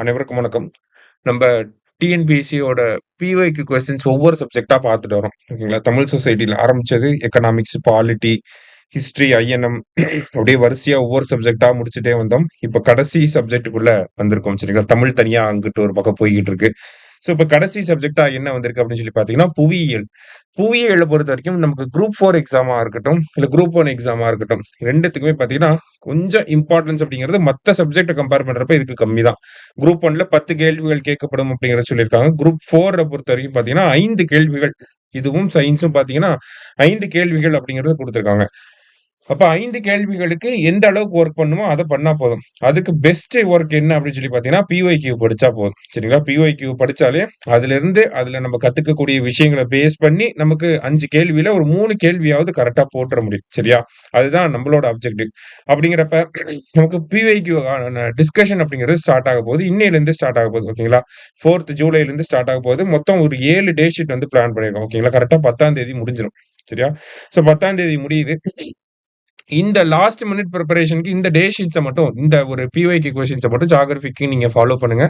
அனைவருக்கும் வணக்கம். நம்ம டிஎன்பிஎஸ்சியோட பிஒய்க்யூ கொஸ்டின்ஸ் ஒவ்வொரு சப்ஜெக்ட்டா பார்த்துட்டு வரோம். ஓகேங்களா? தமிழ் சொசைட்டில ஆரம்பிச்சது எக்கனாமிக்ஸ், பாலிட்டி, ஹிஸ்ட்ரி, ஐஎன்எம் அப்படியே வரிசையா ஒவ்வொரு சப்ஜெக்ட்டா முடிச்சுட்டே வந்தோம். இப்ப கடைசி சப்ஜெக்ட்டுக்குள்ள வந்திருக்கோம். சரிங்களா? தமிழ் தனியா அங்கிட்டு ஒரு பக்கம் போய்க்கிட்டு இருக்கு. ஸோ இப்ப கடைசி சப்ஜெக்ட்டா என்ன வந்திருக்கு அப்படின்னு சொல்லி பார்த்தீங்கன்னா, புவியியல். புவியியல பொறுத்தவரைக்கும் நமக்கு குரூப் 4 எக்ஸாமா இருக்கட்டும், இல்ல குரூப் 1 எக்ஸாமா இருக்கட்டும், 2த்துக்குமே பார்த்தீங்கன்னா, கொஞ்சம் இம்பார்ட்டன்ஸ் அப்படிங்கிறது மத்த சப்ஜெக்ட்ட கம்பேர் பண்றப்ப இதுக்கு கம்மி தான். குரூப் 1ல 10 கேள்விகள் கேட்கப்படும் அப்படிங்கிறத சொல்லியிருக்காங்க. குரூப் 4 பொறுத்தவரைக்கும் பார்த்தீங்கன்னா, 5 கேள்விகள். இதுவும் சயின்ஸும் பார்த்தீங்கன்னா, 5 கேள்விகள் அப்படிங்கிறத குடுத்திருக்காங்க. அப்ப 5 கேள்விகளுக்கு எந்த அளவுக்கு வொர்க் பண்ணுமோ அத பண்ணா போதும். அதுக்கு பெஸ்ட் வொர்க் என்ன அப்படின்னு சொல்லி பார்த்தீங்கன்னா, பிஒய்க்யூ படிச்சா போதும். சரிங்களா? பிஒய்க்யூ படிச்சாலே அதுல நம்ம கத்துக்கக்கூடிய விஷயங்கள பேஸ் பண்ணி நமக்கு 5 கேள்வியில ஒரு 3 கேள்வியாவது கரெக்ட்டா போட்டுற முடியும். சரியா? அதுதான் நம்மளோட ஆப்ஜெக்டிவ். அப்படிங்கிறப்ப நமக்கு பிஒய்க்யூ ஆன டிஸ்கஷன் அப்படிங்கிறது ஸ்டார்ட் ஆக போகுது. இன்னையிலிருந்து ஸ்டார்ட் ஆக போகுது. ஓகேங்களா? 4த் ஜூலைலருந்து ஸ்டார்ட் ஆக போகுது. மொத்தம் ஒரு 7 டே ஷீட் வந்து பிளான் பண்ணியிருக்கோம். ஓகேங்களா? கரெக்ட்டா 10ஆம் தேதி முடிஞ்சிரும். சரியா? ஸோ 10ஆம் தேதி முடியுது. இந்த லாஸ்ட் மினிட் பிரிப்பரேஷன்க்கு இந்த டே ஷீட்ஸ மட்டும் இந்த ஒரு பிஒய்க்யூ கொஸ்டின்ஸ மட்டும் ஜியோகிராஃபிக்கு நீங்க ஃபாலோ பண்ணுங்க.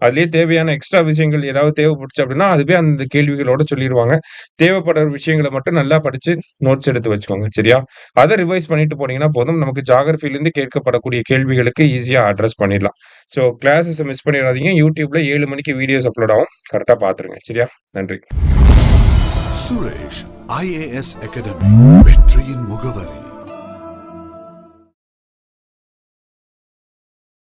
அதிலேயே தேவையான எக்ஸ்ட்ரா விஷயங்கள் ஏதாவது தேவைப்பட்டுச்சு அப்படின்னா, அதுவே அந்த கேள்விகளோட சொல்லிருவாங்க. தேவைப்படுற விஷயங்கள மட்டும் நல்லா படிச்சு நோட்ஸ் எடுத்து வச்சுக்கோங்க. சரியா? அத ரிவைஸ் பண்ணிட்டு போனீங்கன்னா போதும். நமக்கு ஜியோகிராஃபிலருந்து கேட்கப்படக்கூடிய கேள்விகளுக்கு ஈஸியா அட்ரஸ் பண்ணிடலாம். ஸோ கிளாஸஸ மிஸ் பண்ணிறாதீங்க. YouTubeல 7 மணிக்கு வீடியோஸ் அப்லோட் ஆகும். கரெக்ட்டா பார்த்துருங்க. சரியா? நன்றி. சுரேஷ் IAS அகாடமி வெற்றியின் முகவரி.